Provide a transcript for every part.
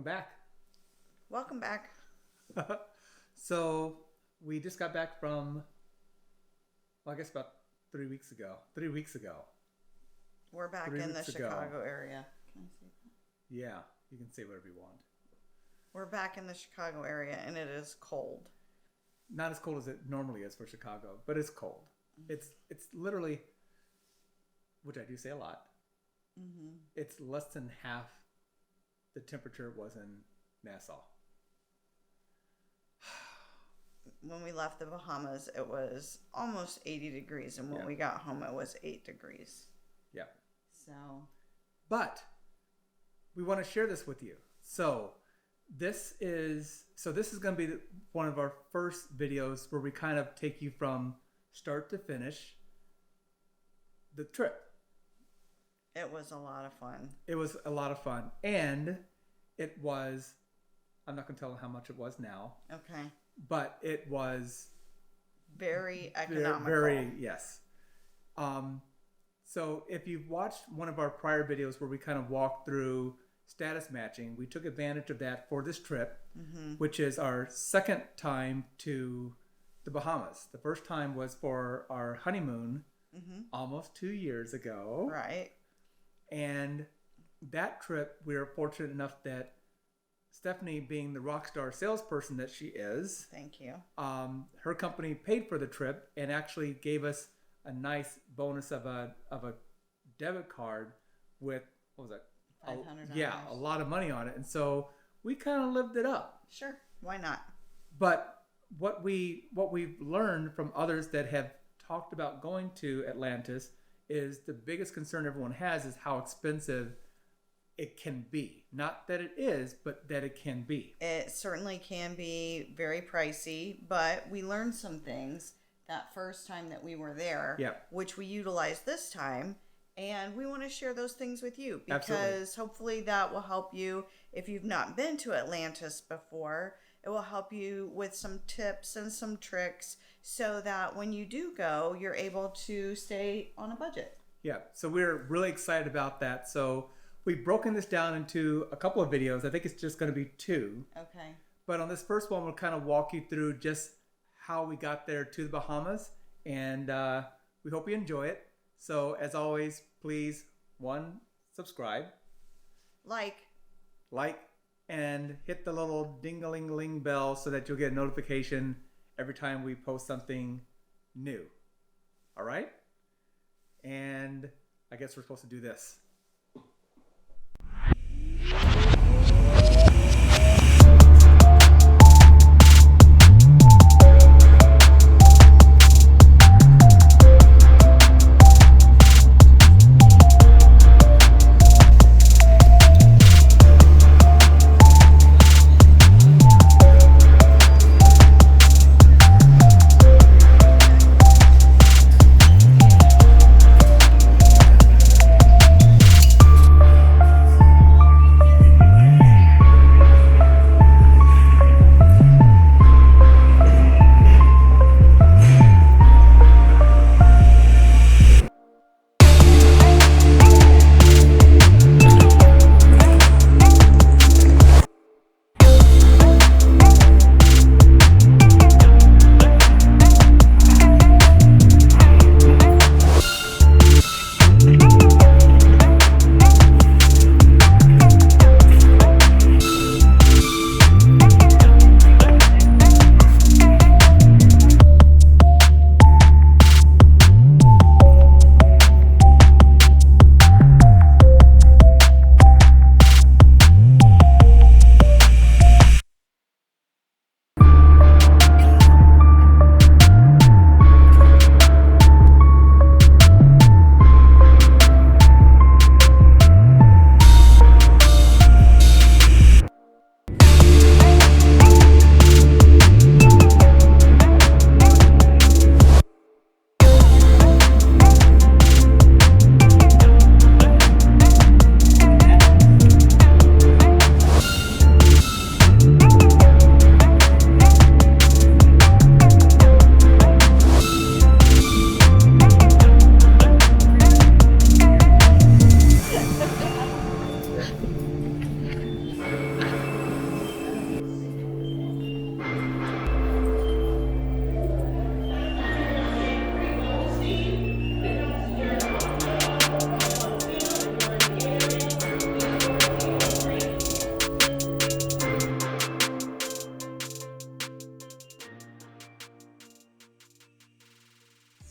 Welcome back. Welcome back. So we just got back from, well, I guess about 3 weeks ago. 3 weeks ago. We're back in the Chicago area. Can I say that? Yeah, you can say whatever you want. We're back in the Chicago area, and it is cold. Not as cold as it normally is for Chicago, but it's cold. Mm-hmm. It's literally, which I do say a lot, mm-hmm. It's less than half the temperature it was in Nassau. When we left the Bahamas, it was almost 80 degrees, and when we got home, it was 8 degrees. Yeah. So. But we want to share this with you. So this is going to be one of our first videos where we kind of take you from start to finish the trip. It was a lot of fun. It was a lot of fun. And it was, I'm not going to tell how much it was now. Okay. But it was very economical. Very, yes. So if you've watched one of our prior videos where we kind of walked through status matching, we took advantage of that for this trip, mm-hmm. which is our second time to the Bahamas. The first time was for our honeymoon mm-hmm. almost 2 years ago. Right. And that trip, we were fortunate enough that Stephanie, being the rock star salesperson that she is, thank you. Her company paid for the trip and actually gave us a nice bonus of a debit card with, what was that? $500. Yeah, a lot of money on it, and so we kind of lived it up. Sure, why not? But what we've learned from others that have talked about going to Atlantis is the biggest concern everyone has is how expensive it can be. Not that it is, but that it can be. It certainly can be very pricey, but we learned some things that first time that we were there, which we utilized this time, and we want to share those things with you because Absolutely. Hopefully that will help you. If you've not been to Atlantis before, it will help you with some tips and some tricks so that when you do go, you're able to stay on a budget. Yeah, so we're really excited about that. So we've broken this down into a couple of videos. I think it's just going to be 2. Okay. But on this first one, we'll kind of walk you through just how we got there to the Bahamas. And we hope you enjoy it. So as always, please, 1, subscribe. Like, and hit the little ding-a-ling-a-ling bell so that you'll get a notification every time we post something new. All right? And I guess we're supposed to do this.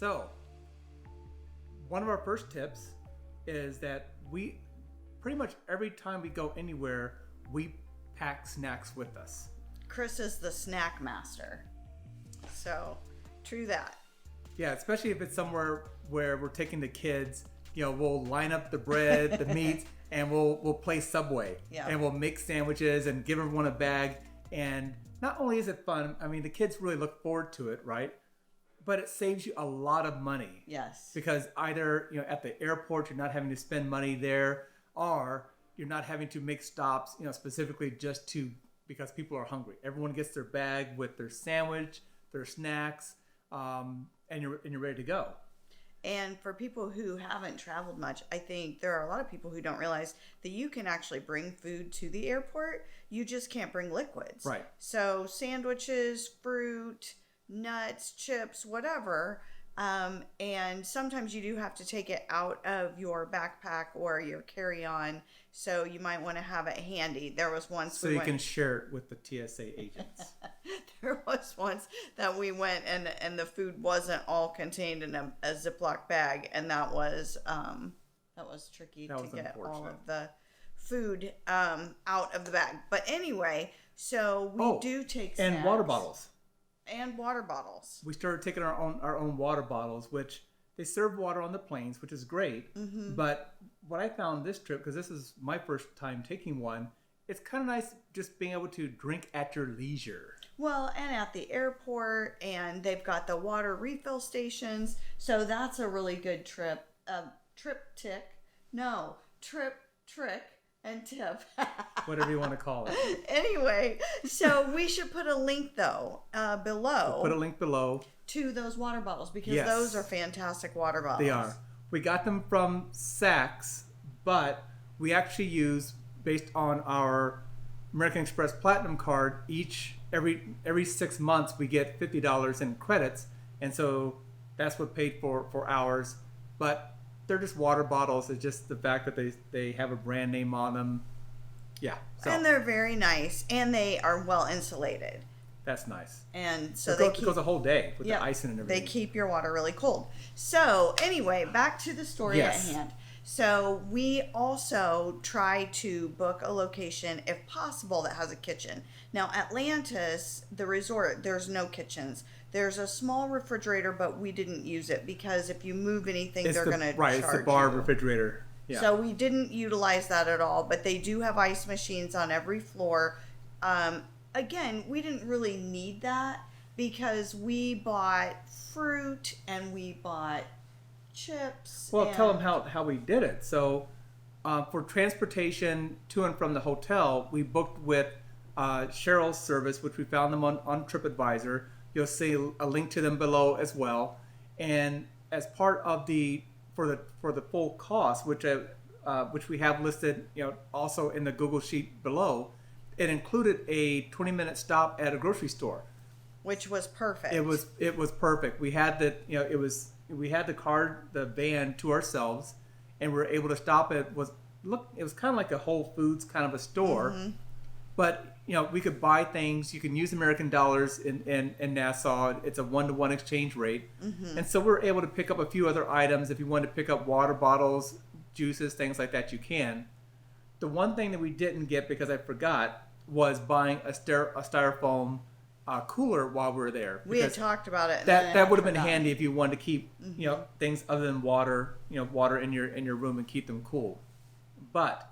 So, one of our first tips is that we pretty much every time we go anywhere, we pack snacks with us. Chris is the snack master. So, true that. Yeah, especially if it's somewhere where we're taking the kids, we'll line up the bread, the meats, and we'll play Subway. Yeah. And we'll make sandwiches and give everyone a bag. And not only is it fun, I mean, the kids really look forward to it, right? But it saves you a lot of money. Yes. Because either, at the airport, you're not having to spend money there, or you're not having to make stops, specifically because people are hungry. Everyone gets their bag with their sandwich, their snacks, and you're ready to go. And for people who haven't traveled much, I think there are a lot of people who don't realize that you can actually bring food to the airport. You just can't bring liquids. Right. So sandwiches, fruit, nuts, chips, whatever. And sometimes you do have to take it out of your backpack or your carry-on. So you might want to have it handy. There was once so you can share it with the TSA agents. There was once that we went and the food wasn't all contained in a Ziploc bag, and that was tricky to get all of the food out of the bag. But anyway, so we do take snacks. And water bottles. And water bottles. We started taking our own water bottles, which they serve water on the planes, which is great. Mm-hmm. But what I found this trip, because this is my first time taking one, it's kind of nice just being able to drink at your leisure. Well, and at the airport, and they've got the water refill stations, so that's a really good trick and tip. Whatever you want to call it. Anyway, so we should put a link, though, below. We'll put a link below. To those water bottles, because those are fantastic water bottles. They are. We got them from Saks, but we actually use, based on our American Express Platinum card, every 6 months we get $50 in credits, and so that's what paid for ours. But they're just water bottles. It's just the fact that they have a brand name on them. Yeah. So. And they're very nice, and they are well insulated. That's nice. And so it goes a whole day with the icing and everything. They keep your water really cold. So anyway, back to the story at hand. So we also try to book a location, if possible, that has a kitchen. Now, Atlantis, the resort, there's no kitchens. There's a small refrigerator, but we didn't use it because if you move anything, they're going to charge you. Right, it's the bar refrigerator. Yeah. So we didn't utilize that at all, but they do have ice machines on every floor. Again, we didn't really need that because we bought fruit and we bought chips. Well, tell them how we did it. So for transportation to and from the hotel, we booked with Cheryl's service, which we found them on TripAdvisor. You'll see a link to them below as well. And as part of for the full cost, which we have listed, also in the Google sheet below, it included a 20-minute stop at a grocery store, which was perfect. It was perfect. We had we had the van to ourselves, and we were able to stop at it was kind of like a Whole Foods kind of a store, mm-hmm. But we could buy things. You can use American dollars in Nassau. It's a 1-to-1 exchange rate, mm-hmm. And so we're able to pick up a few other items. If you want to pick up water bottles, juices, things like that, you can. The one thing that we didn't get because I forgot was buying a styrofoam cooler while we were there. We had talked about it. That would have been handy if you wanted to keep mm-hmm. Things other than water water in your room and keep them cool. But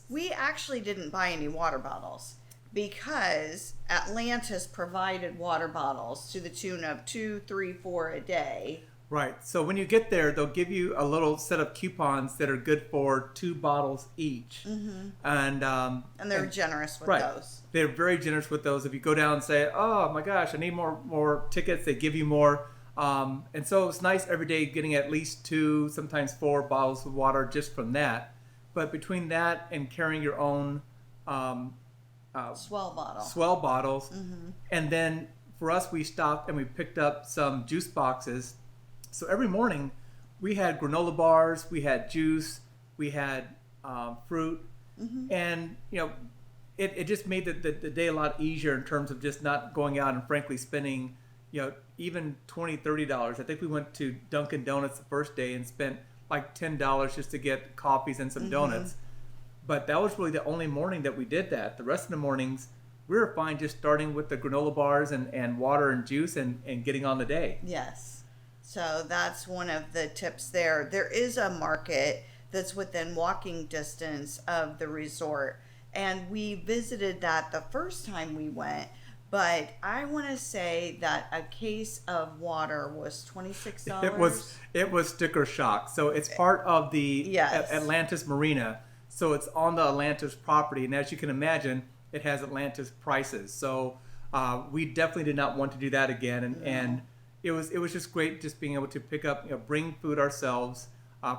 we actually didn't buy any water bottles because Atlantis provided water bottles to the tune of 2, 3, 4 a day. Right. So when you get there, they'll give you a little set of coupons that are good for 2 bottles each. Mm-hmm. And they're generous with those. They're very generous with those. If you go down and say, oh my gosh, I need more tickets, they give you more. And so it's nice every day getting at least 2, sometimes 4 bottles of water just from that. But between that and carrying your own Swell bottles, mm-hmm. And then for us, we stopped and we picked up some juice boxes. So every morning we had granola bars, we had juice, we had fruit, mm-hmm. And it just made the day a lot easier in terms of just not going out and frankly spending even $20-$30. I think we went to Dunkin' Donuts the first day and spent like $10 just to get coffees and some donuts. But that was really the only morning that we did that. The rest of the mornings, we were fine just starting with the granola bars and water and juice and getting on the day. Yes. So that's one of the tips there. There is a market that's within walking distance of the resort. And we visited that the first time we went. But I want to say that a case of water was $26. It was sticker shock. So it's part of the Atlantis Marina. So it's on the Atlantis property. And as you can imagine, it has Atlantis prices. So we definitely did not want to do that again. And it was just great just being able to pick up, bring food ourselves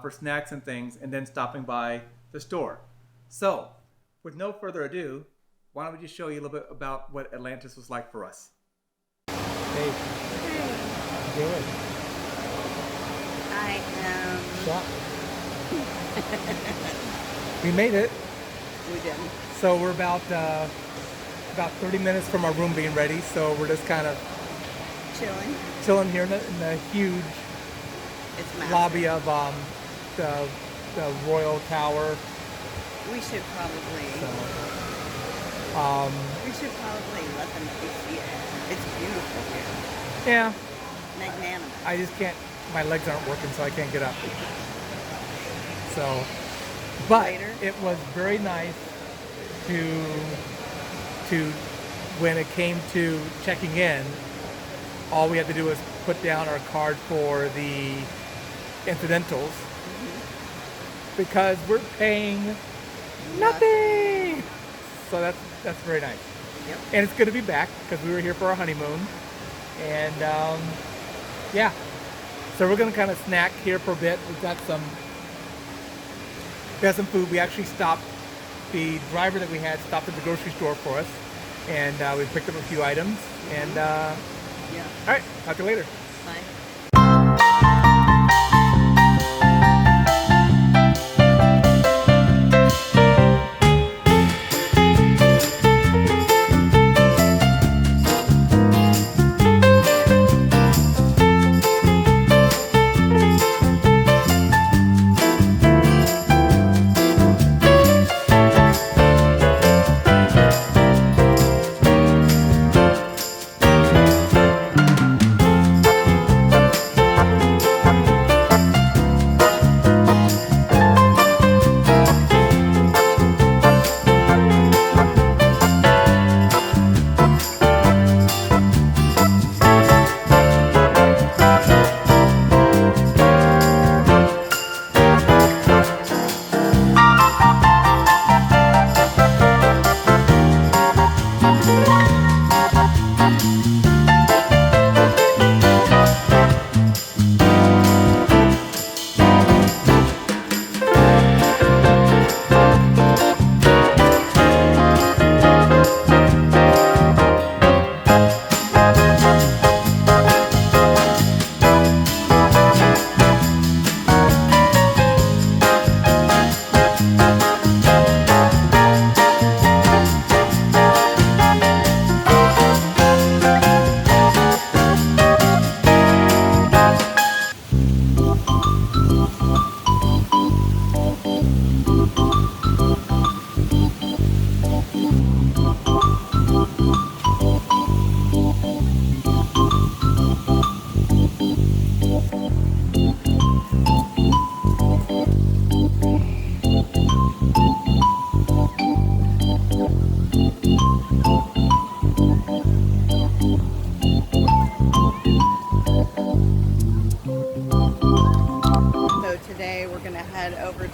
for snacks and things, and then stopping by the store. So with no further ado, why don't we just show you a little bit about what Atlantis was like for us? Hey. Do it. I am... We made it. We did. So we're about 30 minutes from our room being ready. So we're just kind of chilling here in the huge lobby of the Royal Tower. We should probably let them see it. It's beautiful here. Yeah. Magnanimous. I just can't. My legs aren't working, so I can't get up. So, but it was very nice to when it came to checking in. All we had to do was put down our card for the incidentals because we're paying nothing. So that's very nice. Yep. And it's good to be back because we were here for our honeymoon. And yeah. So we're gonna kind of snack here for a bit. We got some food. We actually stopped. The driver that we had stopped at the grocery store for us, and we picked up a few items. And all right, talk to you later. Bye.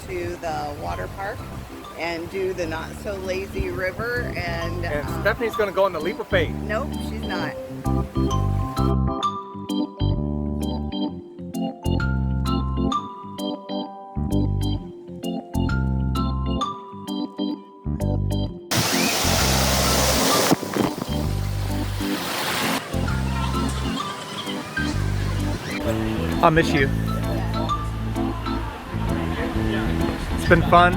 to the water park and do the Not So Lazy River. And Stephanie's going to go on the leap of faith. Nope, she's not. I'll miss you. It's been fun.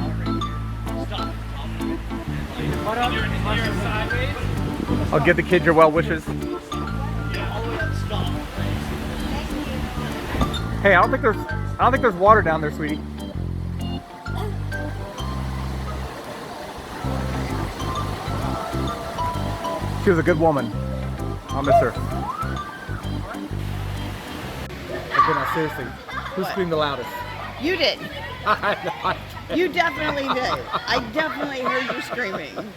I'll give the kids your well wishes. Hey, I don't think there's water down there, sweetie. She was a good woman. I'll miss her. Okay, now seriously, who screamed the loudest? You did. You definitely did. I definitely heard you screaming.